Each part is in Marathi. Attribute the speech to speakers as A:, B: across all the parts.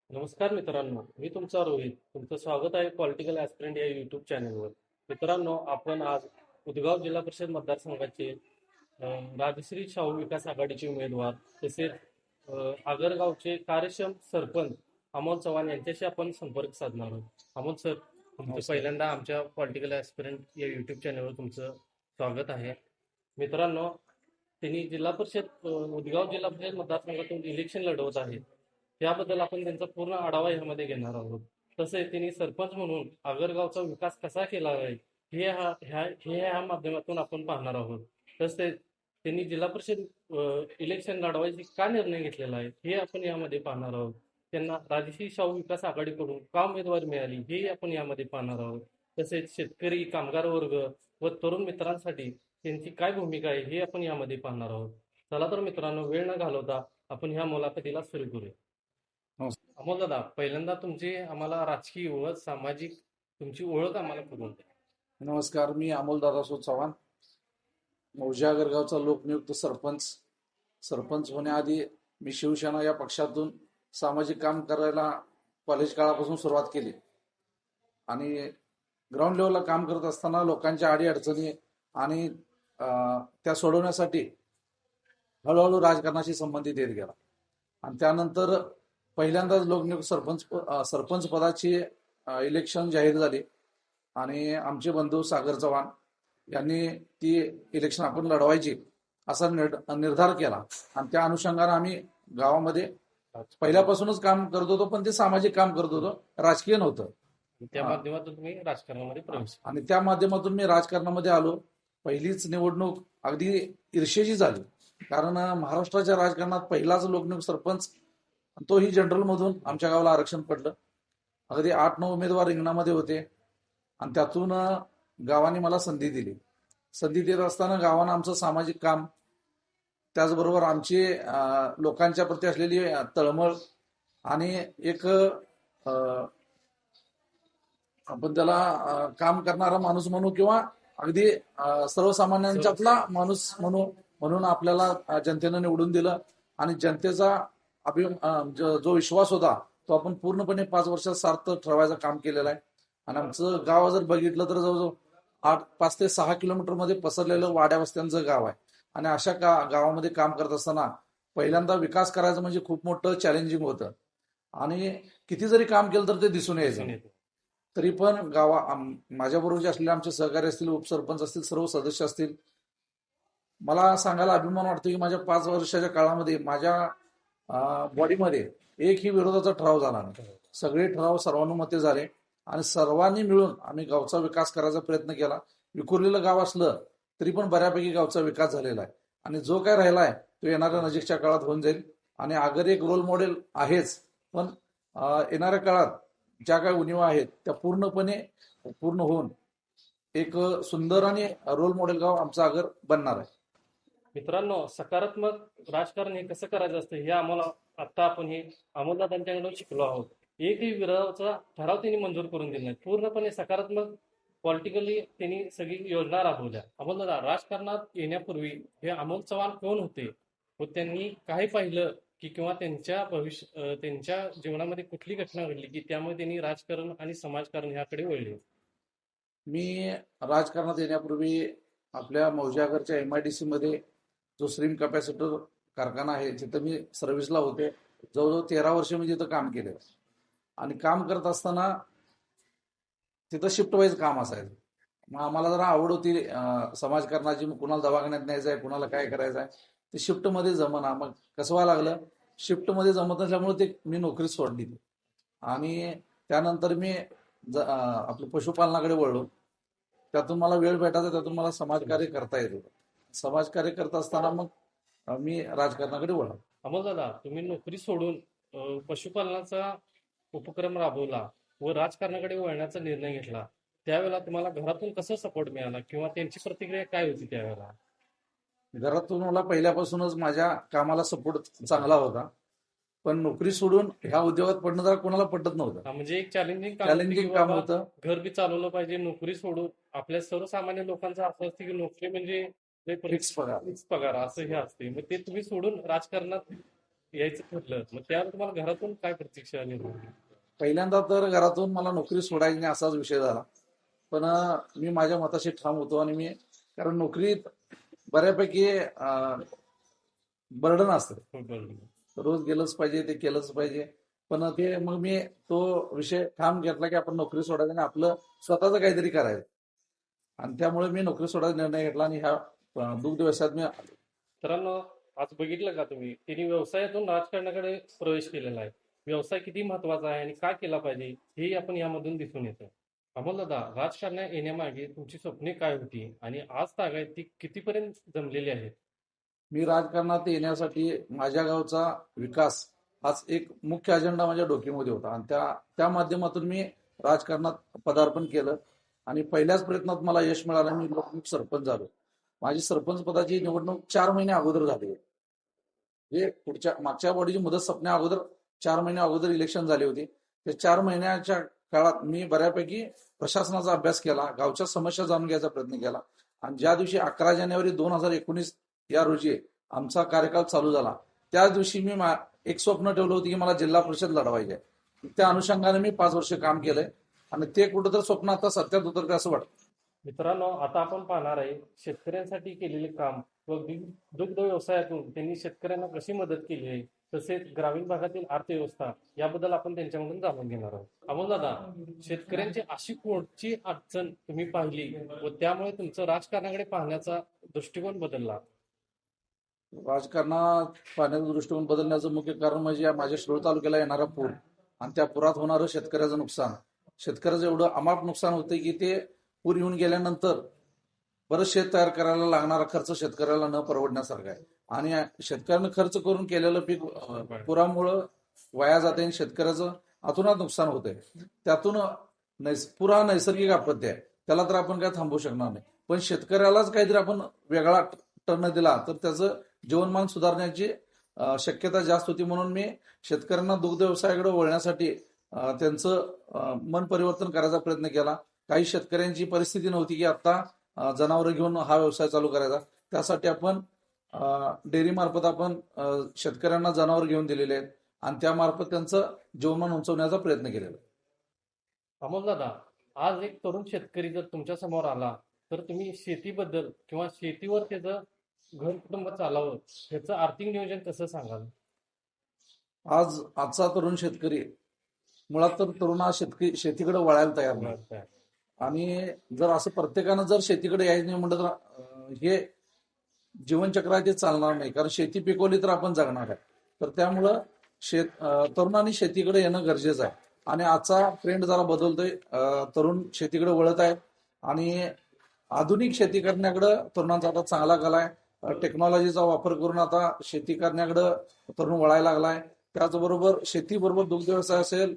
A: नमस्कार मित्रांनो, मी तुमचा रोहित. तुमचं स्वागत आहे पॉलिटिकल ॲस्पिरंट या यूट्यूब चॅनलवर. मित्रांनो, आपण आज उदगाव जिल्हा परिषद मतदारसंघाचे राजश्री शाहू विकास आघाडीचे उमेदवार तसेच आगरगावचे कार्यक्षम सरपंच अमोल चव्हाण यांच्याशी आपण संपर्क साधणार आहोत. अमोल सर, तुमचं पहिल्यांदा आमच्या पॉलिटिकल ॲस्पिरंट या यूट्यूब चॅनलवर तुमचं स्वागत आहे. मित्रांनो, त्यांनी जिल्हा परिषद उदगाव जिल्हा परिषद मतदारसंघातून इलेक्शन लढवत आहेत. त्याबद्दल आपण त्यांचा पूर्ण आढावा यामध्ये घेणार आहोत. तसेच त्यांनी सरपंच म्हणून आगरगावचा विकास कसा केला आहे हे ह्या माध्यमातून आपण पाहणार आहोत. तसेच त्यांनी जिल्हा परिषद इलेक्शन लढवायचे का निर्णय घेतलेला आहे हे आपण यामध्ये पाहणार आहोत. त्यांना राजश्री शाहू विकास आघाडीकडून का उमेदवारी मिळाली हे आपण यामध्ये पाहणार आहोत. तसेच शेतकरी, कामगार वर्ग व तरुण मित्रांसाठी त्यांची काय भूमिका आहे हे आपण यामध्ये पाहणार आहोत. चला तर मित्रांनो, वेळ न घालवता आपण ह्या मुलाखतीला सुरू करूया. अमोल दादा, पहिल्यांदा तुमची आम्हाला राजकीय व सामाजिक तुमची ओळख आम्हाला करून द्या.
B: नमस्कार, मी अमोल दादासो चव्हाण, मौजे आगरगावचा लोकनियुक्त सरपंच. सरपंच होण्याआधी मी शिवसेना या पक्षातून सामाजिक काम करायला कॉलेज काळापासून सुरुवात केली आणि ग्राउंड लेवलला काम करत असताना लोकांच्या अडीअडचणी आणि त्या सोडवण्यासाठी हळूहळू राजकारणाशी संबंधित येत गेला आणि त्यानंतर पहिल्यांदाच लोकनियुक्त सरपंच पदाची इलेक्शन जाहीर झाली आणि आमचे बंधू सागर चव्हाण यांनी ती इलेक्शन आपण लढवायची असा निर्धार केला आणि त्या अनुषंगाने आम्ही गावामध्ये पहिल्यापासूनच काम करत होतो, पण ते सामाजिक काम करत होतो, राजकीय नव्हतं.
A: त्या माध्यमातून तुम्ही राजकारणामध्ये प्रवेश
B: आणि त्या माध्यमातून मी राजकारणामध्ये आलो. पहिलीच निवडणूक अगदी ईर्षेची झाली, कारण महाराष्ट्राच्या राजकारणात पहिलाच लोकनियुक्त सरपंच, तोही जनरल मधून आमच्या गावाला आरक्षण पडलं. अगदी 8-9 उमेदवार रिंगणामध्ये होते आणि त्यातून गावाने मला संधी दिली. संधी देत असताना गावानं आमचं सामाजिक काम, त्याचबरोबर आमची लोकांच्या प्रती असलेली तळमळ आणि एक आपण त्याला काम करणारा माणूस म्हणू किंवा अगदी सर्वसामान्यांच्यातला माणूस म्हणून आपल्याला जनतेनं निवडून दिलं आणि जनतेचा जो विश्वास होता तो आपण पूर्णपणे 5 वर्षात सार्थ ठरवायचं काम केलेलं आहे. आणि आमचं गाव जर बघितलं तर जवळजवळ 5 ते 6 किलोमीटर मध्ये पसरलेलं वाड्या वस्त्यांचं गाव आहे आणि अशा गावामध्ये काम करत असताना पहिल्यांदा विकास करायचं म्हणजे खूप मोठं चॅलेंजिंग होतं आणि किती जरी काम केलं तर ते दिसून यायचं. तरी पण माझ्याबरोबर जे असलेले आमचे सहकारी असतील, उपसरपंच असतील, सर्व सदस्य असतील, मला सांगायला अभिमान वाटतो की माझ्या 5 वर्षाच्या काळामध्ये माझ्या बॉडीमध्ये एकही विरोधाचा ठराव झाला नाही. सगळे ठराव सर्वानुमते झाले आणि सर्वांनी मिळून आम्ही गावचा विकास करायचा प्रयत्न केला. विखुरलेलं गाव असलं तरी पण बऱ्यापैकी गावचा विकास झालेला आहे आणि जो काय राहिला आहे तो येणाऱ्या नजीकच्या काळात होऊन जाईल. आणि आगर एक रोल मॉडेल आहेच, पण येणाऱ्या काळात ज्या काही उणिवा आहेत त्या पूर्णपणे पूर्ण होऊन एक सुंदर आणि रोल मॉडेल गाव आमचं आगर बनणार आहे.
A: मित्रांनो, सकारात्मक राजकारण हे कसं करायचं असतं हे आम्हाला आता आपण हे अमोलदादांच्याकडून शिकलो आहोत. एकही विरोधाचा ठराव त्यांनी मंजूर करून दिला नाही. पूर्णपणे सकारात्मक पॉलिटिकली त्यांनी सगळी योजना राबवल्या. अमोलदादा, राजकारणात येण्यापूर्वी हे अमोल चव्हाण कोण होते व त्यांनी काय पाहिलं की किंवा त्यांच्या जीवनामध्ये कुठली घटना घडली की त्यामुळे त्यांनी राजकारण आणि समाजकारण ह्याकडे वळले?
B: मी राजकारणात येण्यापूर्वी आपल्या मौजागरच्या MIDC मध्ये जो स्ट्रीम कॅपॅसिटर कारखाना आहे जिथं मी सर्व्हिसला होते, जवळजवळ 13 वर्ष मी तिथं काम केलं आणि काम करत असताना तिथं शिफ्ट वाईज काम असायचं. मग आम्हाला जरा आवड होती समाजकारणाची, मग कुणाला दवाखान्यात न्यायचं आहे, कुणाला काय करायचं आहे, ते शिफ्टमध्ये जमना. मग कसं व्हायला लागलं, शिफ्टमध्ये जमत नसल्यामुळे ते मी नोकरी सोडली आणि त्यानंतर मी आपलं पशुपालनाकडे वळलो. त्यातून मला वेळ भेटायचा, त्यातून मला समाजकार्य करता येत होतं. समाजकार्य करत असताना मग मी राजकारणाकडे वळलो.
A: अमोलदादा, तुम्ही नोकरी सोडून पशुपालनाचा उपक्रम राबवला व राजकारणाकडे वळण्याचा निर्णय घेतला, त्यावेळेला तुम्हाला घरातून कसा सपोर्ट मिळाला किंवा त्यांची प्रतिक्रिया काय होती त्यावेळेला?
B: घरातून मला पहिल्यापासूनच माझ्या कामाला सपोर्ट चांगला होता, पण नोकरी सोडून ह्या उद्योगात पडणं जरा कोणाला पटत नव्हतं.
A: म्हणजे एक चॅलेंजिंग
B: काम होतं.
A: घर बी चालवलं पाहिजे, नोकरी सोडून. आपल्या सर्वसामान्य लोकांचं असं असतं की नोकरी म्हणजे
B: फिक्स पगार.
A: पगार असं हे असते. मग ते तुम्ही सोडून राजकारणात यायचं ठरलं, मग त्यावर तुम्हाला घरातून काय प्रतीक्षा निर्माण झाली?
B: पहिल्यांदा तर घरातून मला नोकरी सोडायची नाही असाच विषय झाला. पण मी माझ्या मताशी ठाम होतो आणि मी कारण नोकरीत बऱ्यापैकी बर्डन असतं.
A: बरोबर.
B: रोज गेलंच पाहिजे, ते केलंच पाहिजे. पण ते मग मी तो विषय ठाम घेतला की आपण नोकरी सोडायची आणि आपलं स्वतःचं काहीतरी करायचं. आणि त्यामुळे मी नोकरी सोडायचा निर्णय घेतला आणि ह्या दुग्ध व्यवसायात मी आलो.
A: मित्रांनो, आज बघितलं का तुम्ही, तिने व्यवसायातून राजकारणाकडे प्रवेश केलेला आहे. व्यवसाय किती महत्वाचा आहे आणि काय केला पाहिजे हे आपण यामधून दिसून येतं. अमोलदादा, राजकारणात येण्यामागे तुमची स्वप्ने काय होती आणि आज तागायत ती कितीपर्यंत जमलेली आहेत?
B: मी राजकारणात येण्यासाठी माझ्या गावचा विकास हाच एक मुख्य अजेंडा माझ्या डोक्यामध्ये होता आणि त्या माध्यमातून मी राजकारणात पदार्पण केलं आणि पहिल्याच प्रयत्नात मला यश मिळालं. मी लोकमुख सरपंच झालो. माझी सरपंच पदाची निवडणूक 4 महिने अगोदर झाली. जे मागच्या बॉडीची मुदत संपण्या अगोदर 4 महिने अगोदर इलेक्शन झाली होती. त्या 4 महिन्याच्या काळात मी बऱ्यापैकी प्रशासनाचा अभ्यास केला, गावच्या समस्या जाणून घ्यायचा प्रयत्न केला आणि ज्या दिवशी 11 जानेवारी 2019 या रोजी आमचा कार्यकाळ चालू झाला, त्याच दिवशी मी एक स्वप्न ठेवलं होतं की मला जिल्हा परिषद लढवायची आहे. त्या अनुषंगाने मी 5 वर्ष काम केलंय आणि ते कुठंतरी स्वप्न आता सत्यात उतरते असं वाटतं.
A: मित्रांनो, आता आपण पाहणार आहे शेतकऱ्यांसाठी केलेले काम व दुग्ध व्यवसायातून त्यांनी शेतकऱ्यांना कशी मदत केली आहे, तसेच ग्रामीण भागातील अर्थव्यवस्था याबद्दल आपण त्यांच्यामधून जाणून घेणार आहोत. अमोलदादा, शेतकऱ्यांची अशी कोणची अडचण तुम्ही पाहिली व त्यामुळे तुमचं राजकारणाकडे पाहण्याचा दृष्टिकोन बदलला?
B: राजकारणात पाण्याचा दृष्टिकोन बदलण्याचं मुख्य कारण म्हणजे या माझ्या शिरोळ तालुक्याला येणारा पूर आणि त्या पुरात होणारं शेतकऱ्याचं नुकसान. शेतकऱ्याचं एवढं अमाप नुकसान होतं की ते पूर येऊन गेल्यानंतर बरंच शेत तयार करायला लागणारा खर्च शेतकऱ्याला न परवडण्यासारखा आहे आणि शेतकऱ्यानं खर्च करून केलेलं पीक पुरामुळं वाया जाते आणि शेतकऱ्याचं अतोनात नुकसान होतंय. त्यातून पुरा नैसर्गिक आपत्ती आहे, त्याला तर आपण काय थांबवू शकणार नाही. पण शेतकऱ्यालाच काहीतरी आपण वेगळा टर्न दिला तर त्याचं जीवनमान सुधारण्याची शक्यता जास्त होती. म्हणून मी शेतकऱ्यांना दुग्ध व्यवसायाकडे वळण्यासाठी त्यांचं मन परिवर्तन करायचा प्रयत्न केला. काही शेतकऱ्यांची परिस्थिती नव्हती की आता जनावरं घेऊन हा व्यवसाय चालू करायचा. त्यासाठी आपण डेअरी मार्फत आपण शेतकऱ्यांना जनावर घेऊन दिलेले आहेत आणि त्यामार्फत त्यांचं जीवनमान उंचवण्याचा प्रयत्न केलेला आहे.
A: अमोलदादा, आज एक तरुण शेतकरी जर तुमच्या समोर आला तर तुम्ही शेतीबद्दल किंवा शेतीवर त्याचं घर कुटुंब चालावं ह्याचं आर्थिक नियोजन कसं सांगाल?
B: आजचा तरुण शेतकरी मुळात तर तरुण हा शेतीकडे वळायला तयार नाही आणि जर असं प्रत्येकानं जर शेतीकडे यायचं नाही म्हटलं तर हे जीवनचक्र आहे ते चालणार नाही. कारण शेती पिकवली तर आपण जगणार आहे. तर त्यामुळं तरुणांनी शेतीकडे येणं गरजेचं आहे आणि आजचा ट्रेंड जरा बदलतोय. तरुण शेतीकडे वळत आहेत आणि आधुनिक शेती करण्याकडे तरुणांचा आता चांगला कला आहे. टेक्नॉलॉजीचा वापर करून आता शेती करण्याकडे तरुण वळायला लागलाय. त्याचबरोबर शेतीबरोबर दुग्ध व्यवसाय असेल,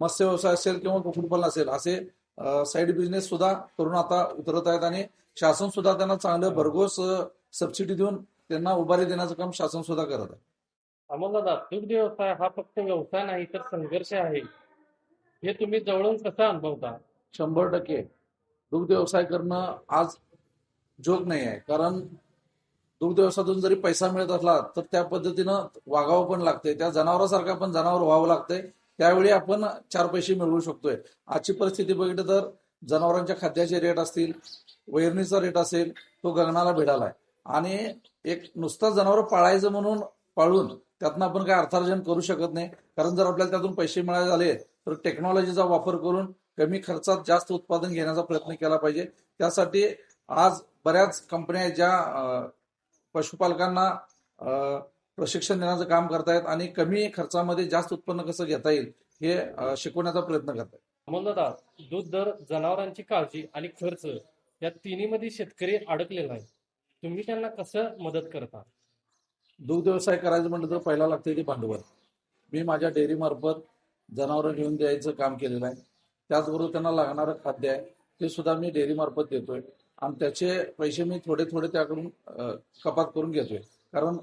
B: मत्स्य व्यवसाय असेल किंवा कुक्कुटपालन असेल असे साईड बिझनेस सुद्धा तरुण आता उतरत आहेत आणि शासन सुद्धा त्यांना चांगलं भरघोस सबसिडी देऊन त्यांना उभारी देण्याचं काम शासन सुद्धा करत आहे.
A: अमोलदादा, दुग्ध व्यवसाय हा फक्त व्यवसाय नाही तर संघर्ष आहे, हे तुम्ही जवळून कसं अनुभवता?
B: 100% दुग्ध व्यवसाय करणं आज जोक नाही आहे. कारण दुग्ध व्यवसायातून जरी पैसा मिळत असला तर त्या पद्धतीनं वागावं पण लागतंय. त्या जनावरासारखं आपण जनावर व्हावं लागतंय, त्यावेळी आपण 4 पैसे मिळवू शकतोय. आजची परिस्थिती बघितली तर जनावरांच्या खाद्याचे रेट असतील, वैरणीचा रेट असेल, तो गगनाला भिडालाय आणि एक नुसतं जनावर पाळायचं म्हणून पाळून त्यातनं आपण काय अर्थार्जन करू शकत नाही. कारण जर आपल्याला त्यातून पैसे मिळाले झाले तर टेक्नॉलॉजीचा वापर करून कमी खर्चात जास्त उत्पादन घेण्याचा प्रयत्न केला पाहिजे. त्यासाठी आज बऱ्याच कंपन्या ज्या पशुपालकांना प्रशिक्षण देण्याचं काम करतायत आणि कमी खर्चामध्ये जास्त उत्पन्न कसं घेता येईल हे शिकवण्याचा प्रयत्न करतायत.
A: अमोलदादा, दूध दर, जनावरांची काळजी आणि खर्च या तिन्हीमध्ये शेतकरी अडकलेला आहे. तुम्ही त्यांना कसं मदत करता?
B: दुग्ध व्यवसाय करायचं म्हटलं तर पहिला लागते ते भांडवल. मी माझ्या डेअरी मार्फत जनावरं घेऊन द्यायचं काम केलेलं आहे. त्याचबरोबर त्यांना लागणारं खाद्य आहे ते सुद्धा मी डेअरी मार्फत देतोय आणि त्याचे पैसे मी थोडे थोडे त्याकडून कपात करून घेतोय. कारण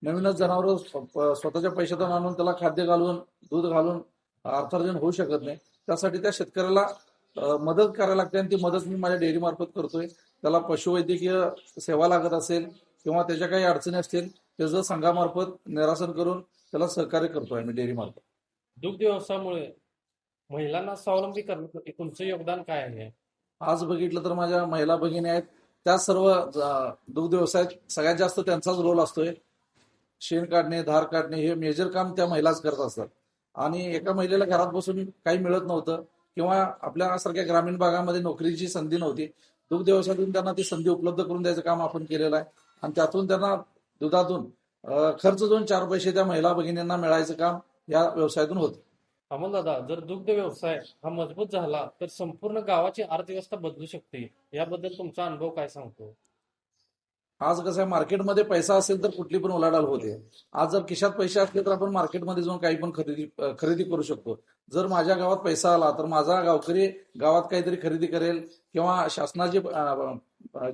B: नवीनच जनावर स्वतःच्या पैशातून आणून त्याला खाद्य घालून दूध घालून अर्थार्जन होऊ शकत नाही. त्यासाठी त्या शेतकऱ्याला मदत करायला लागते आणि ती मदत मी माझ्या डेअरी मार्फत करतोय. त्याला पशुवैद्यकीय सेवा लागत असेल किंवा त्याच्या काही अडचणी असतील त्याचं संघामार्फत निरासन करून त्याला सहकार्य करतो आम्ही डेअरी मार्फत.
A: दुग्ध व्यवसायामुळे महिलांना स्वावलंबी करण्यासाठी तुमचं योगदान काय आहे?
B: आज बघितलं तर माझ्या महिला भगिनी आहेत, त्या सर्व दुग्ध व्यवसायात सगळ्यात जास्त त्यांचाच रोल असतोय. शेण काढणे, धार काढणे हे मेजर काम त्या महिलाच करत असतात. आणि एका महिलेला घरात बसून काही मिळत नव्हतं किंवा आपल्यासारख्या ग्रामीण भागामध्ये नोकरीची संधी नव्हती. दुग्ध व्यवसायातून त्यांना ती संधी उपलब्ध करून द्यायचं काम आपण केलेलं आहे. आणि त्यातून त्यांना दुधातून खर्च 2-4 पैसे त्या महिला भगिनींना मिळायचं काम या व्यवसायातून होतं.
A: अमोलदादा, जर दुग्ध व्यवसाय हा मजबूत झाला तर संपूर्ण गावाची अर्थव्यवस्था बदलू शकते. याबद्दल तुमचा अनुभव काय सांगतो?
B: आज कसं आहे, मार्केटमध्ये पैसा असेल तर कुठली पण उलाढाल होते. आज जर खिशात पैसे असले तर आपण मार्केटमध्ये जाऊन काही पण खरेदी करू शकतो. जर माझ्या गावात पैसा आला तर माझा गावकरी गावात काहीतरी खरेदी करेल किंवा शासनाचे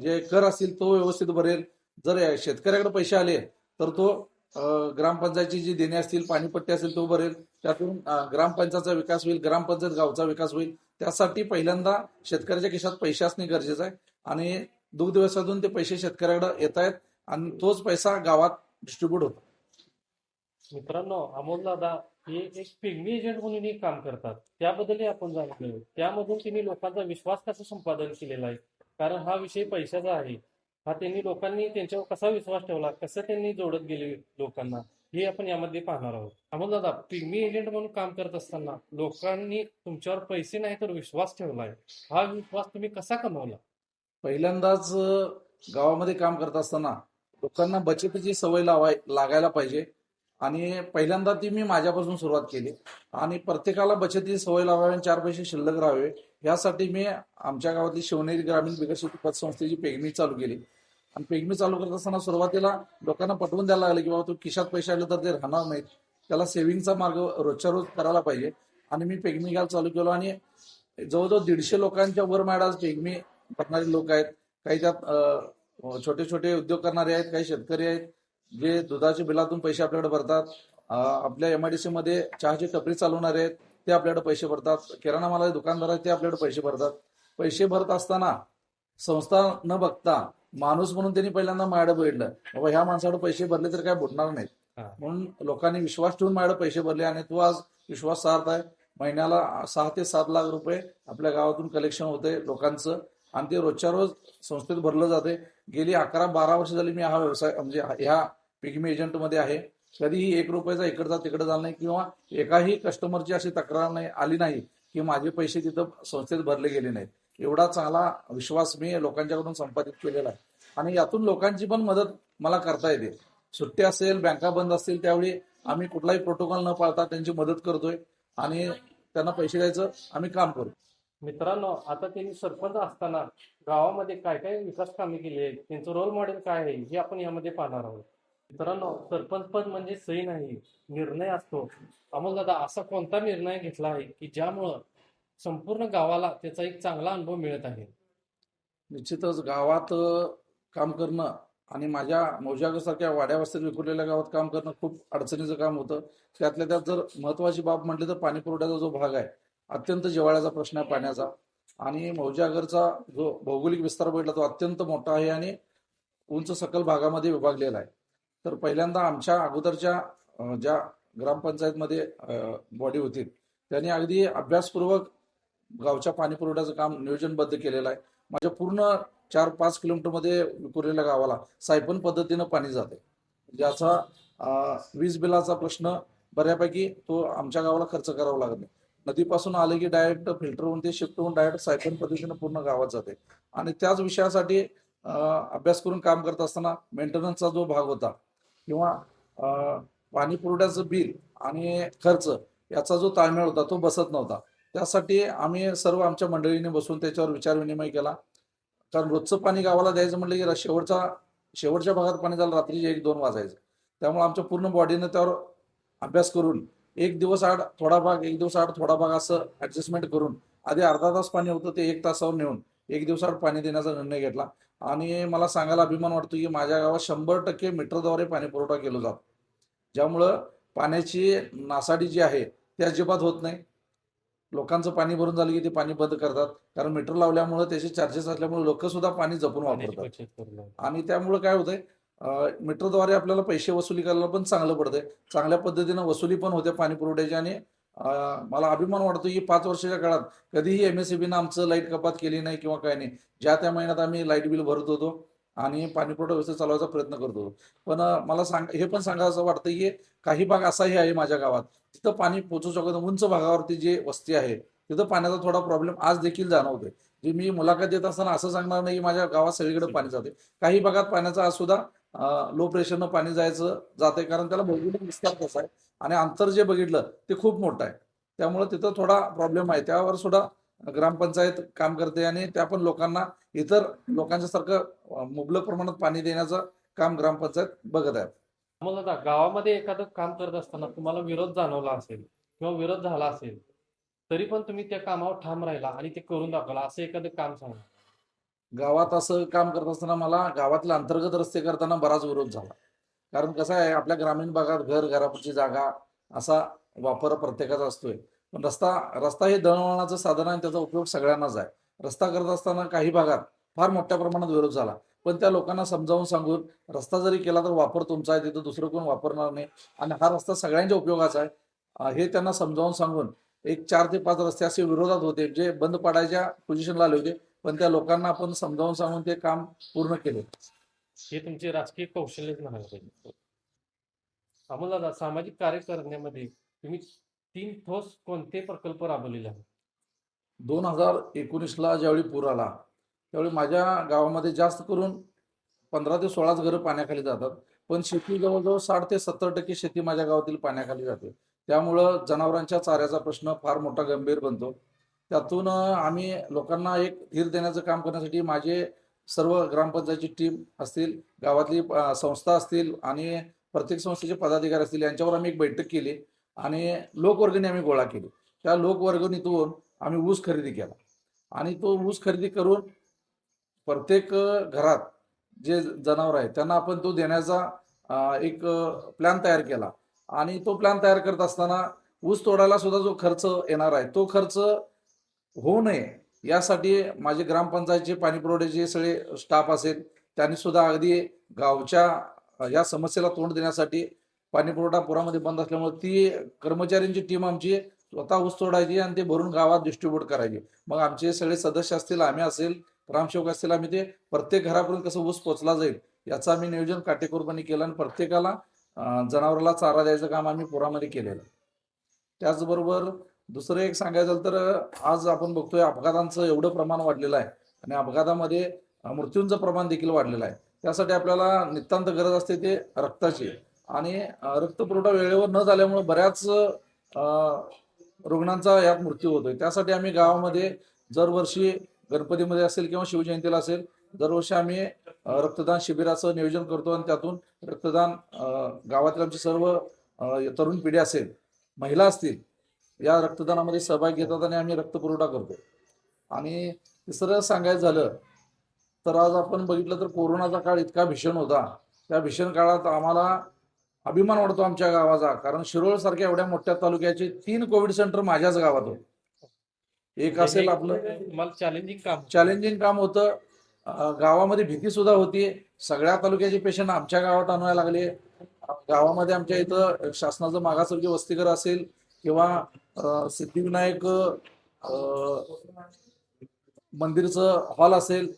B: जे कर असतील तो व्यवस्थित भरेल. जर शेतकऱ्याकडे पैसे आले तर तो ग्रामपंचायतची जी देणे असतील, पाणीपट्टी असेल तो भरेल. त्यातून ग्रामपंचायतचा विकास होईल, ग्रामपंचायत गावचा विकास होईल. त्यासाठी पहिल्यांदा शेतकऱ्याच्या खिशात पैसे असणे गरजेचं आहे. आणि दुग्ध व्यवसायातून ते पैसे शेतकऱ्याकडे येत आहेत आणि तोच पैसा गावात डिस्ट्रीब्यूट होतो.
A: मित्रांनो, अमोलदादा हे एक पिगमी एजंट म्हणूनही काम करतात. त्याबद्दलही आपण जाणून त्यामधून त्यांनी लोकांचा विश्वास कसं संपादन केलेला आहे, कारण हा विषय पैशाचा आहे. हा त्यांनी लोकांनी त्यांच्यावर कसा विश्वास ठेवला, कसं त्यांनी जोडत गेले लोकांना, हे आपण यामध्ये पाहणार आहोत. अमोलदादा, पिगमी एजंट म्हणून काम करत असताना लोकांनी तुमच्यावर पैसे नाही तर विश्वास ठेवलाय. हा विश्वास तुम्ही कसा कमवला?
B: पहिल्यांदाच गावामध्ये काम करत असताना लोकांना बचतीची सवय लागायला पाहिजे. आणि पहिल्यांदा ती मी माझ्यापासून सुरुवात केली. आणि प्रत्येकाला बचतीची सवय लावावी आणि 4 पैसे शिल्लक राहावे यासाठी मी आमच्या गावातली शिवनेरी ग्रामीण विकसित पतसंस्थेची पेगमी चालू केली. आणि पेगमी चालू करत असताना सुरुवातीला लोकांना पटवून द्यायला लागले की बाबा तू खिशात पैसे आले तर ते राहणार नाहीत, त्याला सेव्हिंगचा मार्ग रोजच्या रोज करायला पाहिजे. आणि मी पेगमी घ्यायला चालू केलो आणि जवळजवळ 150 लोकांच्या वर माझ्या आज पेगमी भरणारे लोक आहेत. काही त्यात छोटे छोटे उद्योग करणारे आहेत, काही शेतकरी आहेत जे दुधाच्या बिलातून पैसे आपल्याकडे भरतात. आपल्या एमआयडीसी मध्ये चहाची टपरी चालवणारे आहेत ते आपल्याकडे पैसे भरतात. किराणा मालाचे दुकानदार आहेत ते आपल्याकडे पैसे भरतात. पैसे भरत असताना संस्था न बघता माणूस म्हणून त्यांनी पहिल्यांदा माझ्याकडे बघितलं, बाबा ह्या माणसाकडे पैसे भरले तर काय बुडणार नाहीत. म्हणून लोकांनी विश्वास ठेवून माझ्याकडे पैसे भरले आणि तो आज विश्वास सार्थ आहे. महिन्याला 6 ते 7 लाख रुपये आपल्या गावातून कलेक्शन होते लोकांचं आणि ते रोजच्या रोज संस्थेत भरलं जाते. गेली 11-12 वर्ष झाली मी हा व्यवसाय म्हणजे ह्या पिगमी एजंटमध्ये आहे. कधीही 1 रुपयाचा इकडचा तिकडे झाला नाही किंवा एकाही कस्टमरची अशी तक्रार आली नाही की माझे पैसे तिथं संस्थेत भरले गेले नाहीत. एवढा चांगला विश्वास मी लोकांच्याकडून संपादित केलेला आहे. आणि यातून लोकांची पण मदत मला करता येते. सुट्टी असेल, बँका बंद असतील त्यावेळी आम्ही कुठलाही प्रोटोकॉल न पाळता त्यांची मदत करतोय आणि त्यांना पैसे द्यायचं आम्ही काम करतो.
A: मित्रांनो, आता त्यांनी सरपंच असताना गावामध्ये काय काय विकास कामे केली आहेत, त्यांचं रोल मॉडेल काय आहे हे आपण यामध्ये पाहणार आहोत. मित्रांनो, सरपंच पद म्हणजे सही नाही, निर्णय असतो. अमोलदादा, असा कोणता निर्णय घेतला आहे की ज्यामुळं संपूर्ण गावाला त्याचा एक चांगला अनुभव मिळत आहे?
B: निश्चितच गावात काम करणं आणि माझ्या मौजागरसारख्या वाड्या वस्त्यात विखुरलेल्या गावात काम करणं खूप अडचणीचं काम होतं. त्यातल्या त्यात जर महत्वाची बाब म्हटली तर पाणी पुरवठ्याचा जो भाग आहे अत्यंत जिव्हाळ्याचा प्रश्न आहे पाण्याचा. आणि मौजागरचा जो भौगोलिक विस्तार बघितला तो अत्यंत मोठा आहे आणि उंच सकल भागामध्ये विभागलेला आहे. तर पहिल्यांदा आमच्या अगोदरच्या ज्या ग्रामपंचायतमध्ये बॉडी होती त्यांनी अगदी अभ्यासपूर्वक गावच्या पाणी पुरवठ्याचं काम नियोजनबद्ध केलेलं आहे. माझ्या पूर्ण 4-5 किलोमीटरमध्ये विखुरलेल्या गावाला सायपन पद्धतीनं पाणी जाते, ज्याचा वीज बिलाचा प्रश्न बऱ्यापैकी तो आमच्या गावाला खर्च करावा लागत नाही. नदीपासून आले की डायरेक्ट फिल्टर होऊन ते शिफ्ट होऊन डायरेक्ट सायपन पद्धतीनं पूर्ण गावात जाते. आणि त्याच विषयासाठी अभ्यास करून काम करत असताना मेंटेनन्सचा जो भाग होता किंवा पाणी पुरवठ्याचं बिल आणि खर्च याचा जो ताळमेळ होता तो बसत नव्हता. त्यासाठी आम्ही सर्व आमच्या मंडळीने बसून त्याच्यावर विचारविनिमय केला. कारण रोजचं पाणी गावाला द्यायचं म्हटलं की शेवटच्या भागात पाणी झालं रात्रीचे 1-2 वाजायचं. त्यामुळे आमच्या पूर्ण बॉडीनं त्यावर अभ्यास करून 1 दिवस आड थोडा भाग, 1 दिवस आड थोडा भाग असं ऍडजस्टमेंट करून आधी अर्धा तास पाणी होतं ते 1 तासावर नेऊन 1 दिवसाआड पाणी देण्याचा निर्णय घेतला. आणि मला सांगायला अभिमान वाटतो की माझ्या गावात 100% मीटरद्वारे पाणी पुरवठा केला जातो, ज्यामुळं पाण्याची नासाडी जी आहे ती अजिबात होत नाही. लोकांचं पाणी भरून झालं की ते पाणी बंद करतात, कारण मीटर लावल्यामुळे त्याचे चार्जेस असल्यामुळे लोक सुद्धा पाणी जपून वापरतात. आणि त्यामुळे काय होतंय, मीटरद्वारे आपल्याला पैसे वसुली करायला पण चांगलं पडतंय. चांगल्या पद्धतीनं वसुली पण होते पाणी पुरवठ्याची आणि मला अभिमान वाटतो की 5 वर्षाच्या काळात कधीही एम-एस-सी-बीनं आमचं लाईट कपात केली नाही किंवा काय नाही. ज्या त्या महिन्यात आम्ही लाईट बिल भरत होतो आणि पाणीपुरवठा व्यवस्थित चालवायचा प्रयत्न करत होतो. पण मला हे पण सांगावसं वाटतं की काही भाग असाही आहे माझ्या गावात, तिथं पाणी पोहोचू शकत नाही. उंच भागावरती जी वस्ती आहे, तिथं पाण्याचा थोडा प्रॉब्लेम आज देखील जाणवतोय. जी मी मुलाखत देत असताना असं सांगणार नाही की माझ्या गावात सगळीकडे पाणी जाते. काही भागात पाण्याचा आज सुद्धा लो प्रेशरनं पाणी जातंय कारण त्याला भौगोलिक विस्तार कसा आहे आणि अंतर जे बघितलं ते खूप मोठं आहे. त्यामुळे तिथं थोडा प्रॉब्लेम आहे. त्यावर सुद्धा ग्रामपंचायत काम करते आणि त्या पण लोकांना इतर लोकांच्या सारखं मुबलक प्रमाणात पाणी देण्याचं काम ग्रामपंचायत बघत आहे.
A: मला आता गावामध्ये एखादं काम करत असताना तुम्हाला विरोध जाणवला असेल किंवा विरोध झाला असेल, तरी पण तुम्ही त्या कामावर ठाम राहिला आणि ते करून दाखवला, असं एखादं काम सांगा.
B: गावात असं काम करत असताना मला गावातले अंतर्गत रस्ते करताना बराच विरोध झाला. कारण कसं आहे आपल्या ग्रामीण भागात घरापुरची जागा असा वापर प्रत्येकाचा असतोय. पण रस्ता हे दळणवळणाचं साधन आहे आणि त्याचा उपयोग सगळ्यांनाच आहे. रस्ता करत असताना काही भागात फार मोठ्या प्रमाणात विरोध झाला. पण त्या लोकांना समजावून सांगून रस्ता जरी केला तर वापर तुमचा आहे, तिथं दुसरं कोण वापरणार नाही आणि हा रस्ता सगळ्यांच्या उपयोगाचा आहे. हे त्यांना समजावून सांगून एक 4 ते 5 रस्ते असे विरोधात होते, जे बंद पडायच्या पोझिशनला आले होते. पण त्या लोकांना आपण समजावून सांगून ते काम पूर्ण केले.
A: हे तुमचे राजकीय कौशल्यच म्हणायला पाहिजे. आम्हाला सामाजिक कार्य करण्यामध्ये तुम्ही 3 ठोस कोणते प्रकल्प राबवलेले आहेत?
B: 2019ला ज्यावेळी पूर आला, त्यावेळी माझ्या गावामध्ये जास्त करून 15 ते 16च घरं पाण्याखाली जातात. पण शेती जवळजवळ 60 ते 70% शेती माझ्या गावातील पाण्याखाली जाते. त्यामुळं जनावरांच्या चाऱ्याचा प्रश्न फार मोठा गंभीर बनतो. त्यातून आम्ही लोकांना एक धीर देण्याचं काम करण्यासाठी माझे सर्व ग्रामपंचायतची टीम असतील, गावातली संस्था असतील आणि प्रत्येक संस्थेचे पदाधिकारी असतील, यांच्यावर आम्ही एक बैठक केली आणि लोकवर्गणी आम्ही गोळा केली. त्या लोकवर्गणीतून आम्ही ऊस खरेदी केला आणि तो ऊस खरेदी करून प्रत्येक घरात जे जनावर आहे त्यांना आपण तो देण्याचा एक प्लॅन तयार केला आणि तो प्लॅन तयार करत असताना ऊस तोडायला सुद्धा जो खर्च येणार आहे तो खर्च होऊ नये यासाठी माझे ग्रामपंचायतचे पाणी पुरवठ्याचे सगळे स्टाफ असेल त्यांनी सुद्धा अगदी गावच्या या समस्येला तोंड देण्यासाठी पाणी पुरवठा पुरामध्ये बंद असल्यामुळे ती कर्मचाऱ्यांची टीम आमची स्वतः ऊस तोडायची आणि ते भरून गावात डिस्ट्रीब्यूट करायचे. मग आमचे सगळे सदस्य असतील, आम्ही असेल, ग्रामसेवक असतील, आम्ही ते प्रत्येक घरापर्यंत कसं ऊस पोचला जाईल याचं आम्ही नियोजन काटेकोरपणे केलं आणि प्रत्येकाला जनावराला चारा द्यायचं काम आम्ही पुरामध्ये केलेलं. त्याचबरोबर दुसरं एक सांगायचं झालं तर आज आपण बघतोय अपघातांचं एवढं प्रमाण वाढलेलं आहे आणि अपघातामध्ये मृत्यूंचं प्रमाण देखील वाढलेलं आहे. त्यासाठी आपल्याला नितांत गरज असते ते रक्ताची आणि रक्तपुरवठा वेळेवर न झाल्यामुळे बऱ्याच रुग्णांचा यात मृत्यू होतोय. त्यासाठी आम्ही गावामध्ये दरवर्षी गणपतीमध्ये असेल किंवा शिवजयंतीला असेल दरवर्षी आम्ही रक्तदान शिबिराचं नियोजन करतो आणि त्यातून रक्तदान गावातील आमची सर्व तरुण पिढी असेल, महिला असतील, या रक्तदानामध्ये सहभाग घेतात आणि आम्ही रक्तपुरवठा करतो. आणि तिसरं सांगायचं झालं तर आज आपण बघितलं तर कोरोनाचा काळ इतका भीषण होता. त्या भीषण काळात आम्हाला अभिमान वाटतो आमच्या गावाचा, कारण शिरोळ सारख्या एवढ्या मोठ्या तालुक्याचे 3 कोविड सेंटर माझ्याच गावात होते. एक असेल आपलं
A: मला
B: चॅलेंजिंग काम होतं. गावामध्ये भीती सुद्धा होती. सगळ्या तालुक्याचे पेशंट आमच्या गावात आणायला लागले. गावामध्ये आमच्या इथं शासनाचं मागासवर्गीय वसतिगृह असेल किंवा सिद्धिविनायक मंदिरचं हॉल असेल,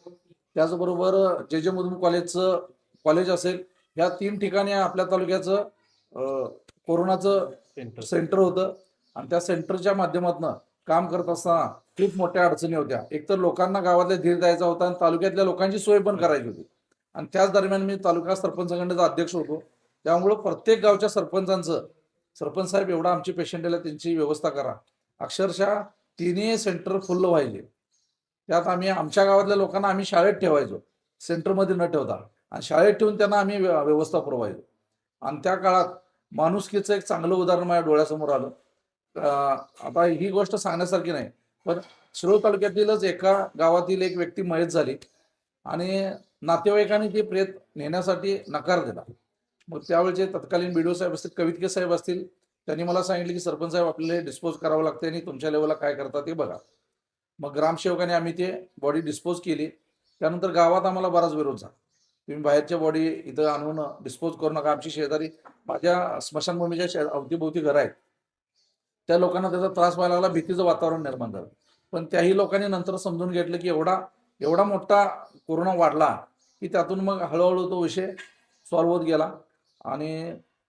B: त्याचबरोबर जे मुदुम कॉलेजचं कॉलेज असेल, या 3 ठिकाणी आपल्या तालुक्याचं कोरोनाचं सेंटर होतं आणि त्या सेंटरच्या माध्यमातून काम करत असताना खूप मोठ्या अडचणी होत्या. एकतर लोकांना गावातले धीर द्यायचा होता आणि तालुक्यातल्या लोकांची सोय पण करायची होती आणि त्याच दरम्यान मी तालुका सरपंच संघटनेचा अध्यक्ष होतो. त्यामुळं प्रत्येक गावच्या सरपंचांचं सरपंच साहेब एवढा आमची पेशंट आला त्यांची व्यवस्था करा. अक्षरशः 3ही सेंटर फुल्ल व्हायचे. त्यात आम्ही आमच्या गावातल्या लोकांना आम्ही शाळेत ठेवायचो, सेंटरमध्ये न ठेवता, आणि शाळेत ठेवून त्यांना आम्ही व्यवस्था पुरवायचो. आणि त्या काळात माणुसकीचं एक चांगलं उदाहरण माझ्या डोळ्यासमोर आलं. आता ही गोष्ट सांगण्यासारखी नाही, पण शिरोळ तालुक्यातीलच एका गावातील एक व्यक्ती मयत झाली आणि नातेवाईकांनी ते प्रेत नेण्यासाठी नकार दिला. मग त्यावेळेचे तत्कालीन बीडीओ साहेब असतील, कवितके साहेब असतील, त्यांनी मला सांगितलं की सरपंच साहेब आपल्याला डिस्पोज करावं लागते आणि तुमच्या लेवलला काय करता ते बघा. मग ग्रामसेवकाने आम्ही ते बॉडी डिस्पोज केली. त्यानंतर गावात आम्हाला बराच विरोध झाला. तुम्ही बाहेरच्या बॉडी इथं आणून डिस्पोज करू नका. आमची शेजारी माझ्या स्मशानभूमीच्या अवतीभोवती घरं आहेत. त्या लोकांना त्याचा त्रास व्हायला लागला, भीतीचं वातावरण निर्माण झालं. पण त्याही लोकांनी नंतर समजून घेतलं की एवढा एवढा मोठा कोरोना वाढला की त्यातून मग हळूहळू तो विषय सॉल्व्ह होत गेला आणि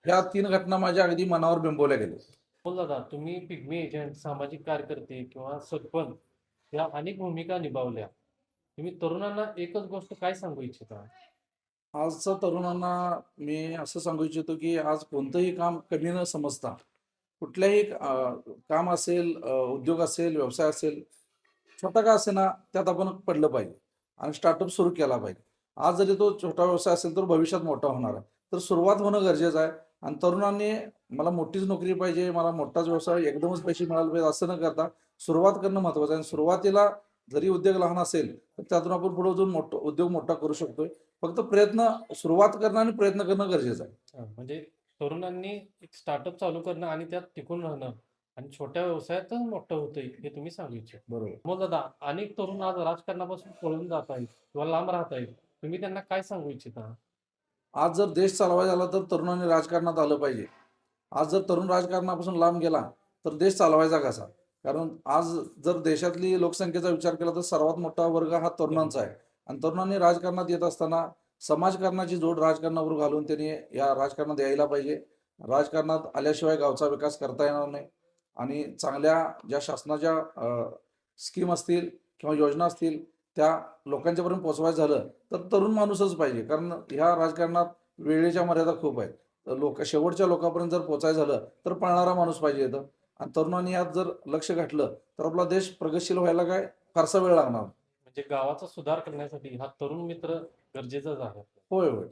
B: ह्या 3 घटना माझ्या अगदी मनावर बिंबवल्या गेल्या.
A: बोल दादा, तुम्ही पिग्मी एजंट, सामाजिक कार्यकर्ते किंवा सरपंच या अनेक भूमिका निभावल्या. तुम्ही तरुणांना एकच गोष्ट काय सांगू इच्छिता?
B: आजच्या तरुणांना मी असं सांगू इच्छितो की आज कोणतंही काम कमी न समजता कुठल्याही काम असेल, उद्योग असेल, व्यवसाय असेल, छोटा का असेना त्यात आपण पडलं पाहिजे आणि स्टार्टअप सुरू केला पाहिजे. आज जरी तो छोटा व्यवसाय असेल तर भविष्यात मोठा होणार आहे. तर सुरुवात होणं गरजेचं आहे आणि तरुणांनी मला मोठीच नोकरी पाहिजे, मला मोठाच व्यवसाय, एकदमच पैसे मिळाले पाहिजे असं न करता सुरुवात करणं महत्त्वाचं आहे. आणि सुरुवातीला जरी उद्योग लहान असेल तर त्यातून आपण पुढे जाऊन उद्योग मोठा करू शकतोय. फक्त सुरुवात करणं आणि प्रयत्न करणं गरजेचं आहे.
A: म्हणजे तरुणांनी एक स्टार्टअप चालू करणं आणि त्यात टिकून राहणं आणि छोट्या व्यवसायातच मोठं होतंय हे तुम्ही सांगू इच्छिता.
B: बरोबर.
A: मग दादा, अनेक तरुण आज राजकारणापासून पळून जात आहेत किंवा लांब राहत आहेत. तुम्ही त्यांना काय सांगू इच्छिता?
B: आज जर देश चालवायचा झाला तर तरुणांनी राजकारणात आलं पाहिजे. आज जर तरुण राजकारणापासून लांब गेला तर देश चालवायचा कसा? कारण आज जर देशातली लोकसंख्येचा विचार केला तर सर्वात मोठा वर्ग हा तरुणांचा आहे आणि तरुणांनी राजकारणात येत असताना समाजकारणाची जोड राजकारणावर घालून त्यांनी या राजकारणात यायला पाहिजे. राजकारणात आल्याशिवाय गावचा विकास करता येणार नाही आणि चांगल्या ज्या शासनाच्या स्कीम असतील किंवा योजना असतील त्या लोकांच्यापर्यंत पोहोचवायचं झालं तर तरुण माणूसच पाहिजे. कारण ह्या राजकारणात वेळेच्या मर्यादा खूप आहेत. तर शेवटच्या लोकांपर्यंत जर पोचायचं झालं तर पळणारा माणूस पाहिजे येतं आणि तरुणांनी यात जर लक्ष घातलं तर आपला देश प्रगतशील व्हायला काय फारसा वेळ लागणार.
A: म्हणजे गावाचा सुधार करण्यासाठी हा तरुण मित्र गरजेचाच आहे.
B: होय होय.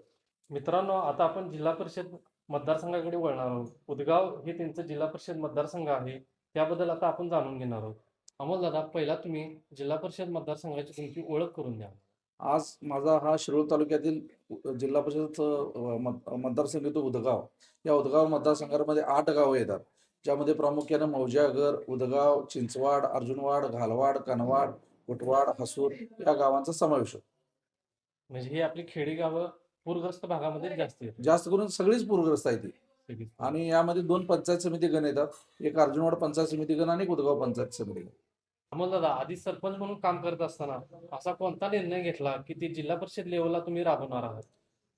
A: मित्रांनो, आता आपण जिल्हा परिषद मतदारसंघाकडे वळणार आहोत. उदगाव हे त्यांचं जिल्हा परिषद मतदारसंघ आहे. त्याबद्दल आता आपण जाणून घेणार आहोत. अमोल दादा, पहिला तुम्ही जिल्हा परिषद मतदारसंघाची तुमची ओळख करून द्या.
B: आज माझा हा शिरोळ तालुक्यातील जिल्हा परिषद मतदारसंघ येतो उदगाव. या उदगाव मतदारसंघामध्ये 8 गावं येतात, ज्यामध्ये प्रामुख्याने मौजागर, उदगाव, चिंचवाड, अर्जुनवाड, घालवाड, कनवाड, कुटवाड, हसूर या गावांचा समावेश होतो.
A: म्हणजे ही आपली खेडी गावं पूरग्रस्त भागामध्ये जास्त येतात.
B: जास्त करून सगळीच पूरग्रस्त आहे ती
A: सगळीच.
B: आणि यामध्ये 2 पंचायत समिती गण येतात. एक अर्जुनवाड पंचायत समिती गण आणि एक उदगाव पंचायत समिती गण.
A: अमोल दादा, आधी सरपंच म्हणून काम करत असताना असा कोणता निर्णय घेतला की ते जिल्हा परिषद लेवलला तुम्ही राबवणार आहात?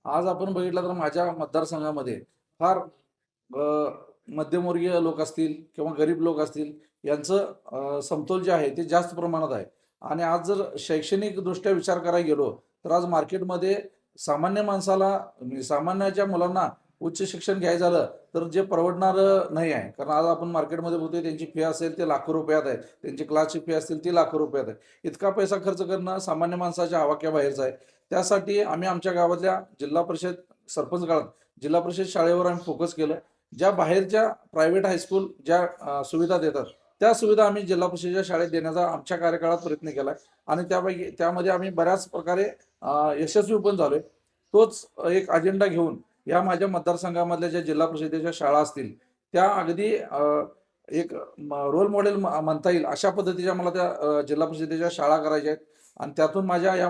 B: आज आपण बघितलं तर माझ्या मतदारसंघामध्ये फार मध्यमवर्गीय लोक असतील किंवा गरीब लोक असतील यांचं समतोल जे आहे ते जास्त प्रमाणात आहे आणि आज जर शैक्षणिक दृष्ट्या विचार करायला गेलो तर आज मार्केटमध्ये सामान्य माणसाला म्हणजे सामान्याच्या मुलांना उच्च शिक्षण घ्यायचं झालं तर जे परवडणारं नाही आहे. कारण आज आपण मार्केटमध्ये बघतोय त्यांची फी असेल ते लाखो रुपयात आहे, त्यांची क्लासची फी असतील ती लाखो रुपयात आहे. इतका पैसा खर्च करणं सामान्य माणसाच्या आवाक्याबाहेरचं आहे. त्यासाठी आम्ही आमच्या गावातल्या जिल्हा परिषद सरपंच काळात जिल्हा परिषद शाळेवर आम्ही फोकस केलं. ज्या बाहेरच्या प्रायव्हेट हायस्कूल ज्या सुविधा देतात त्या सुविधा आम्ही जिल्हा परिषदेच्या शाळेत देण्याचा आमच्या कार्यकाळात प्रयत्न केला आणि त्यामध्ये आम्ही बऱ्याच प्रकारे यशस्वी पण झालोय. तोच एक अजेंडा घेऊन या माझ्या मतदारसंघामधल्या ज्या जिल्हा परिषदेच्या शाळा असतील त्या अगदी एक रोल मॉडेल म्हणता येईल अशा पद्धतीच्या मला त्या जिल्हा परिषदेच्या शाळा करायच्या आहेत आणि त्यातून माझ्या या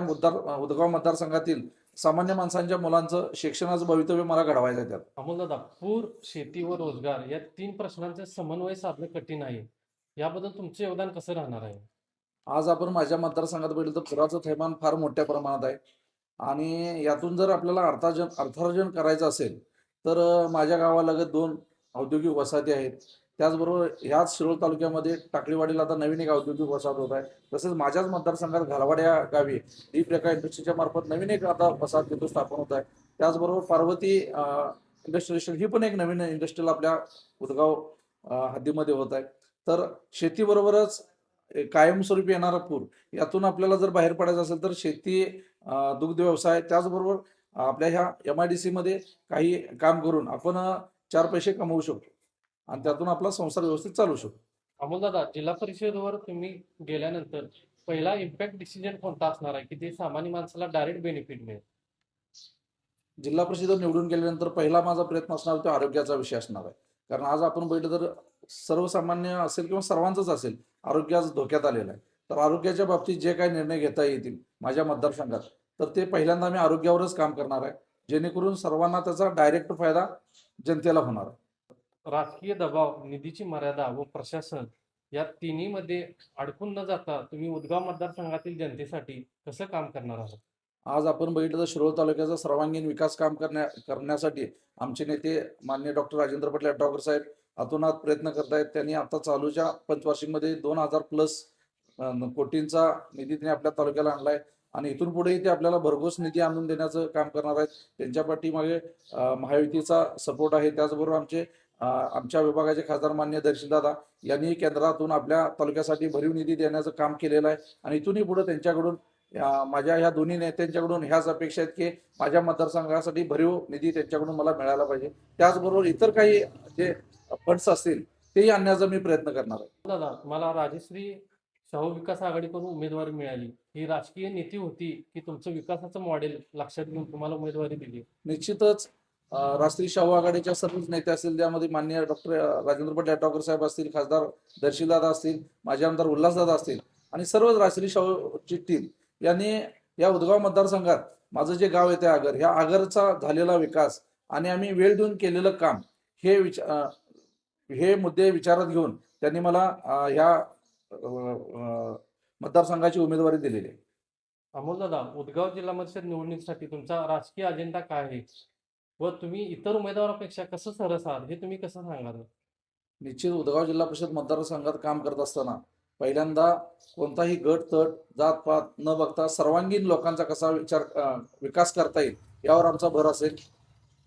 B: उदगाव मतदारसंघातील सामान्य माणसांच्या मुलांचं शिक्षणाचं भवितव्य मला घडवायचं आहे. त्यात
A: अमोल दादा, पूर, शेती व रोजगार या 3 प्रश्नांचे समन्वय साधणं कठीण आहे. याबद्दल तुमचं योगदान कसं राहणार आहे?
B: आज आपण माझ्या मतदारसंघात बघितलं तर पुराचं थैमान फार मोठ्या प्रमाणात आहे आणि यातून जर आपल्याला अर्थार्जन करायचं असेल तर माझ्या गावालगत 2 औद्योगिक वसाहती आहेत. त्याचबरोबर ह्याच शिरोळ तालुक्यामध्ये टाकळीवाडीला आता नवीन एक औद्योगिक वसाहत होत आहे. तसेच माझ्याच मतदारसंघात घालवाड या गावी दीप रेखा इंडस्ट्रीच्या मार्फत नवीन एक आता वसाहत तिथं स्थापन होत आहे. त्याचबरोबर पार्वती इंडस्ट्रियल ही पण एक नवीन इंडस्ट्रियल आपल्या उदगाव हद्दीमध्ये होत आहे. तर शेतीबरोबरच कायमस्वरूपी येणारा पूर यातून आपल्याला जर बाहेर पडायचं असेल तर शेती, दुग्ध व्यवसाय, त्याचबरोबर आपल्या ह्या MIDC मध्ये काही काम करून आपण 4 पैसे कमवू शकतो आणि त्यातून आपला संसार व्यवस्थित चालू शकतो.
A: अमोल दादा, जिल्हा परिषदेवर तुम्ही गेल्यानंतर पहिला इम्पॅक्ट डिसिजन कोणता असणार आहे की ते सामान्य माणसाला डायरेक्ट बेनिफिट मिळेल?
B: जिल्हा परिषदेवर निवडून गेल्यानंतर पहिला माझा प्रयत्न असणार तो आरोग्याचा विषय असणार आहे. कारण आज आपण बघितलं तर सर्वसामान्य असेल किंवा सर्वांचंच असेल आरोग्य आज धोक्यात आलेलं आहे. तर आरोग्याच्या बाबतीत जे काही निर्णय घेता येतील माझ्या मतदारसंघात तर ते पहिल्यांदा आम्ही आरोग्यावरच काम करणार आहे, जेणेकरून सर्वांना त्याचा डायरेक्ट फायदा जनतेला होणार आहे.
A: राजकीय दबाव, निधीची मर्यादा व प्रशासन या तिन्हीमध्ये अडकून न जाता तुम्ही उदगाव मतदारसंघातील जनतेसाठी कसं काम करणार आहात?
B: आज आपण बघितलं तर शिरोळ तालुक्याचा सर्वांगीण विकास काम करण्यासाठी आमचे नेते माननीय डॉक्टर राजेंद्र पाटील यड्रावकर साहेब अतोनात प्रयत्न करत आहेत. त्यांनी आता चालूच्या पंचवार्षिकमध्ये 2000 प्लस कोटींचा निधी त्यांनी आपल्या तालुक्याला आणलाय आणि इथून पुढेही ते आपल्याला भरघोस निधी आणून देण्याचं काम करणार आहेत. त्यांच्या पाठीमागे महायुतीचा सपोर्ट आहे. त्याचबरोबर आमच्या विभागाचे खासदार माननीय दर्शनदादा यांनी केंद्रातून आपल्या तालुक्यासाठी भरीव निधी देण्याचं काम केलेलं आहे आणि इथूनही पुढे त्यांच्याकडून माझ्या ह्या दोन्ही नेत्यांच्याकडून ह्याच अपेक्षा आहेत की माझ्या मतदारसंघासाठी भरीव निधी त्यांच्याकडून मला मिळायला पाहिजे. त्याचबरोबर इतर काही जे फंड्स असतील तेही आणण्याचा मी प्रयत्न करणार आहे.
A: दादा, मला राजश्री शाहू विकास आघाडीकडून उमेदवारी मिळाली. ही राजकीय नीती होती की तुमचं विकासाचं मॉडेल लक्षात घेऊन तुम्हाला उमेदवारी दिली?
B: निश्चितच राष्ट्रीय शाहू आघाडीच्या सर्वच नेते असतील, त्यामध्ये माननीय डॉक्टर राजेंद्र पाटील यड्रावकर साहेब असतील, खासदार दर्शीदादा असतील, माजी आमदार उल्हासदादा असतील आणि सर्वच राष्ट्रीय शाहूची टीम यांनी या उदगाव मतदारसंघात माझं जे गाव येते आगर, ह्या आगरचा झालेला विकास आणि आम्ही वेळ देऊन केलेलं काम हे मुद्दे विचारात घेऊन त्यांनी मला ह्या मतदारसंघाची उमेदवारी दिलेली आहे.
A: अमोल दादा, उदगाव जिल्हा परिषद निवडणुकीसाठी तुमचा राजकीय अजेंडा काय आहे व तुम्ही इतर उमेदवारांपेक्षा कसं सरस आहात हे तुम्ही कसं सांगाल?
B: निश्चित उदगाव जिल्हा परिषद मतदारसंघात काम करत असताना पहिल्यांदा कोणताही गट तट जात पात न बघता सर्वांगीण लोकांचा कसा विकास करता येईल यावर आमचा भर असेल.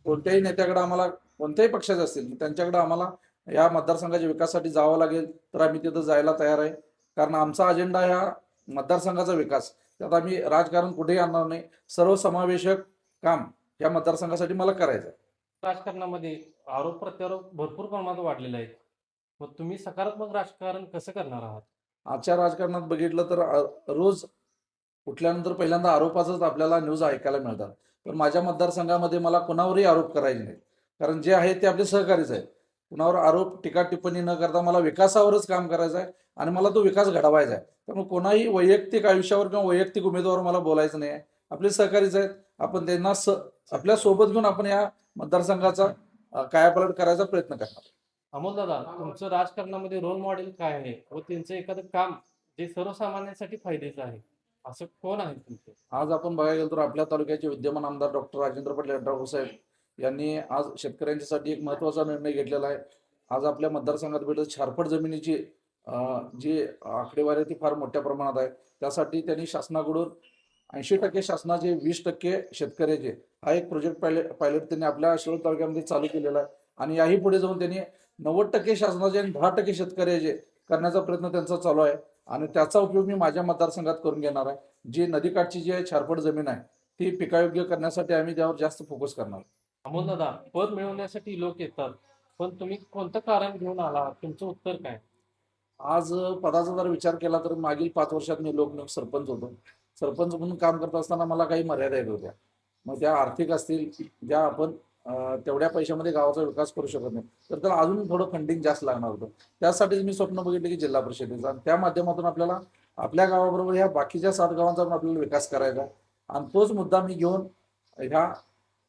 B: कोणत्याही नेत्याकडे आम्हाला, कोणत्याही पक्षाचे असतील, त्यांच्याकडे आम्हाला या मतदारसंघाच्या विकासासाठी जावं लागेल तर आम्ही तिथं जायला तयार आहे. कारण आमचा अजेंडा ह्या मतदारसंघाचा विकास, त्यात आम्ही राजकारण कुठेही आणणार नाही. सर्वसमावेशक काम या मतदारसंघासाठी मला करायचं आहे.
A: राजकारणामध्ये आरोप प्रत्यारोप भरपूर प्रमाणात वाढलेले आहेत. मग तुम्ही सकारात्मक राजकारण कसं करणार आहात?
B: आजच्या राजकारणात बघितलं तर रोज उठल्यानंतर पहिल्यांदा आरोपाचंच आपल्याला न्यूज ऐकायला मिळतात. पण माझ्या मतदारसंघामध्ये मला कुणावरही आरोप करायचे नाहीत, कारण जे आहे ते आपले सहकारीच आहेत. कुणावर आरोप टीका टिप्पणी न करता मला विकासावरच काम करायचं आहे आणि मला तो विकास घडवायचा आहे. त्यामुळे कोणाही वैयक्तिक आयुष्यावर किंवा वैयक्तिक उमेदवार मला बोलायचं नाही आहे. आपले सहकारीच आहेत. आपण त्यांना आपल्या सोबत घेऊन आपण या मतदारसंघाचा कायापालट करायचा प्रयत्न करणार.
A: अमोल दादा, तुमचं राजकारणामध्ये रोल मॉडेल काय आहे व त्यांचं एखादं काम जे सर्वसामान्यांसाठी फायद्याचं आहे, असं कोण आहे तुमचं?
B: आज आपण बघायला गेलो तर आपल्या तालुक्याचे विद्यमान आमदार डॉक्टर राजेंद्र पाटील यड्रावकर साहेब यांनी आज शेतकऱ्यांच्यासाठी एक महत्त्वाचा निर्णय घेतलेला आहे. आज आपल्या मतदारसंघात भेटत छारपड जमिनीची जी आकडेवारी आहे ती फार मोठ्या प्रमाणात आहे. त्यासाठी त्यांनी शासनाकडून 80% शासनाचे 20% शेतकऱ्याचे हा एक प्रोजेक्ट पायलट त्यांनी आपल्या शिरोळ तालुक्यामध्ये चालू केलेला आहे आणि याही पुढे जाऊन त्यांनी 90% शासनाचे आणि 10% शेतकऱ्याचे करण्याचा प्रयत्न त्यांचा चालू आहे आणि त्याचा उपयोग मी माझ्या मतदारसंघात करून घेणार आहे. जी नदीकाठची जी छारपड जमीन आहे ती पिकायोग्य करण्यासाठी आम्ही त्यावर जास्त फोकस करणार.
A: अमोल दादा, पद मिळवण्यासाठी लोक येतात, पण तुम्ही कोणतं कारण घेऊन आला? तुमचं उत्तर काय?
B: आज पदाचा जर विचार केला तर मागील 5 वर्षात मी लोकनियुक्त सरपंच होतो. सरपंच म्हणून काम करत असताना मला काही मर्यादा येत होत्या. मग त्या आर्थिक असतील, ज्या आपण तेवढ्या पैशामध्ये गावाचा विकास करू शकत नाही, तर त्याला अजून थोडं फंडिंग जास्त लागणार होतं. त्यासाठीच मी स्वप्न बघितलं की जिल्हा परिषदेचा, आणि त्या माध्यमातून आपल्याला आपल्या गावाबरोबर ह्या बाकीच्या 7 गावांचा पण आपल्याला विकास करायचा आणि तोच मुद्दा मी घेऊन ह्या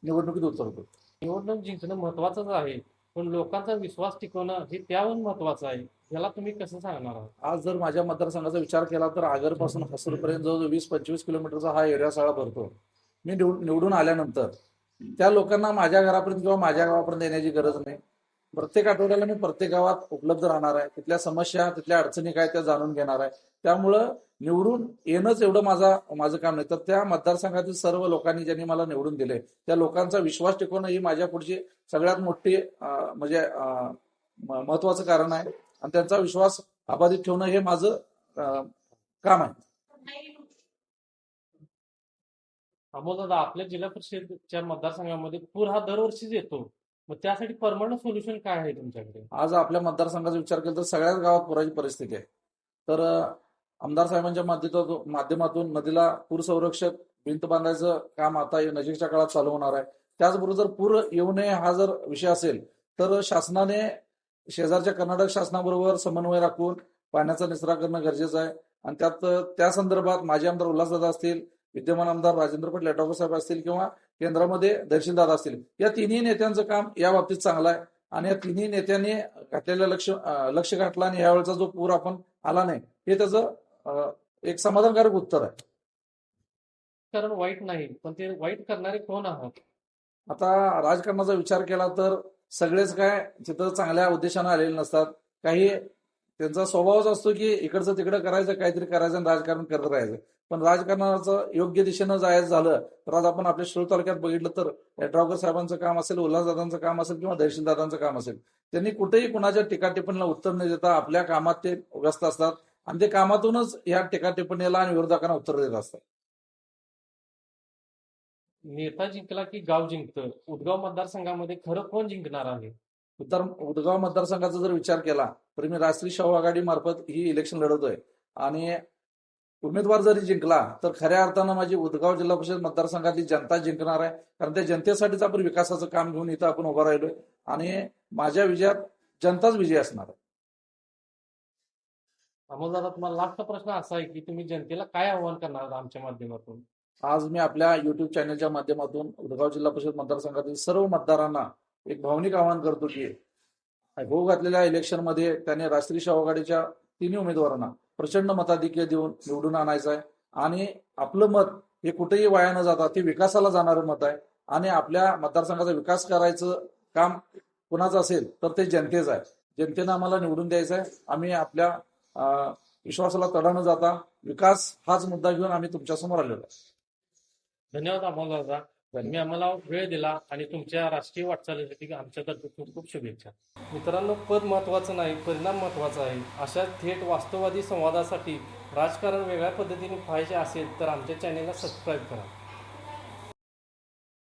B: निवडणुकीत उतरतो.
A: निवडणूक जिंकणं महत्वाचंच आहे, पण लोकांचा विश्वास टिकवणं हे त्याहून महत्वाचं आहे. याला तुम्ही कसं सांगणार आहात?
B: आज जर माझ्या मतदारसंघाचा विचार केला तर आगरपासून हसूरपर्यंत जवळजवळ 20-25 किलोमीटरचा हा एरिया सगळा भरतो. मी निवडून आल्यानंतर त्या लोकांना माझ्या घरापर्यंत किंवा माझ्या गावापर्यंत येण्याची गरज नाही. प्रत्येक आठवड्याला मी प्रत्येक गावात उपलब्ध राहणार आहे. तिथल्या समस्या, तिथल्या अडचणी काय त्या जाणून घेणार आहे. त्यामुळं निवडून येणंच एवढं माझं काम नाही, तर त्या मतदारसंघातील सर्व लोकांनी ज्यांनी मला निवडून दिले त्या लोकांचा विश्वास टिकवणं ही माझ्या पुढची सगळ्यात मोठी म्हणजे महत्वाचं कारण आहे आणि त्यांचा विश्वास अबाधित ठेवणं हे माझं काम आहे.
A: अमोल दादा, आपल्या जिल्हा परिषदच्या मतदारसंघामध्ये पूर हा दरवर्षीच येतो. मग त्यासाठी परमनंट सोल्युशन काय आहे तुमच्याकडे?
B: आज आपल्या मतदारसंघाचा विचार केला तर सगळ्याच गावात पुराची परिस्थिती आहे. तर आमदार साहेबांच्या माध्यमातून नदीला पूर संरक्षक भिंत बांधायचं काम आता नजीकच्या काळात चालू होणार आहे. त्याचबरोबर जर पूर येऊ नये हा जर विषय असेल तर शासनाने शेजारच्या कर्नाटक शासनाबरोबर समन्वय राखून पाण्याचा निचरा करणं गरजेचं आहे आणि त्या संदर्भात माझे आमदार उल्हासदादा असतील, विद्यमान आमदार राजेंद्र पाटील यड्रावकर साहेब असतील किंवा केंद्रामध्ये दर्शनदादा असतील, या तिन्ही नेत्यांचं काम या बाबतीत चांगलं आहे आणि या तिन्ही नेत्यांनी घातलेलं लक्ष गाठलं आणि यावेळेचा जो पूर आपण आला नाही हे त्याचं एक समाधानकारक उत्तर आहे.
A: कारण वाईट नाही, पण ते वाईट करणारे कोण आहात?
B: आता राजकारणाचा विचार केला तर सगळेच काय तिथं चांगल्या उद्देशानं आलेले नसतात. काही त्यांचा स्वभावच असतो की इकडचं तिकडं करायचं, काहीतरी करायचं आणि राजकारण करत राहायचं. पण राजकारणाचं योग्य दिशेनं जायचं झालं तर आज आपण आपल्या शिरोळ तालुक्यात बघितलं तर यड्रावकर साहेबांचं काम असेल, उल्हासदादांचं काम असेल किंवा दर्शनदादांचं काम असेल, त्यांनी कुठेही कुणाच्या टीका टिप्पणीला उत्तर न देता आपल्या कामात ते व्यस्त असतात आणि ते कामातूनच या टीका टिप्पणीला आणि विरोधकांना उत्तर देत असतात.
A: नेता जिंकला की गाव जिंकतं. उदगाव मतदारसंघामध्ये खरं कोण जिंकणार आहे?
B: उदगाव मतदारसंघाचा जर विचार केला तर मी राष्ट्रीय शाहू आघाडी मार्फत ही इलेक्शन लढवतोय आणि उमेदवार जरी जिंकला तर खऱ्या अर्थानं माझी उदगाव जिल्हा परिषद मतदारसंघातली जनता जिंकणार आहे. कारण त्या जनतेसाठीच आपण विकासाचं काम घेऊन इथं आपण उभं राहिलोय आणि माझ्या विजयात जनताच विजय असणार आहे.
A: अमोलदादा, तुम्हाला लास्टचा प्रश्न असा आहे की तुम्ही जनतेला काय आव्हान करणार आहात आमच्या माध्यमातून?
B: आज मी आपल्या युट्यूब चॅनलच्या माध्यमातून उदगाव जिल्हा परिषद मतदारसंघातील सर्व मतदारांना एक भावनिक आवाहन करतो की होऊ घातलेल्या इलेक्शनमध्ये त्याने राष्ट्रीय शाहू आघाडीच्या तिन्ही उमेदवारांना प्रचंड मताधिक्य देऊन निवडून आणायचं आहे आणि आपलं मत हे कुठेही वाया न जाता ते विकासाला जाणारं मत आहे आणि आपल्या मतदारसंघाचा विकास करायचं काम कुणाचं असेल तर ते जनतेचं आहे. जनतेनं आम्हाला निवडून द्यायचं आहे. आम्ही आपल्या विश्वासाला तडा न जाता विकास हाच मुद्दा घेऊन आम्ही तुमच्यासमोर आलेलो आहे.
A: धन्यवाद अमोलदादा, तुम्ही आम्हाला वेळ दिला आणि तुमच्या राष्ट्रीय वाटचालीसाठी आमच्यातर्फे खूप खूप शुभेच्छा. मित्रांनो, पद महत्त्वाचं नाही, परिणाम महत्त्वाचा आहे. अशा थेट वास्तववादी संवादासाठी राजकारण वेगळ्या पद्धतीने पाहायचे असेल तर आमच्या चॅनेलला सबस्क्राईब करा.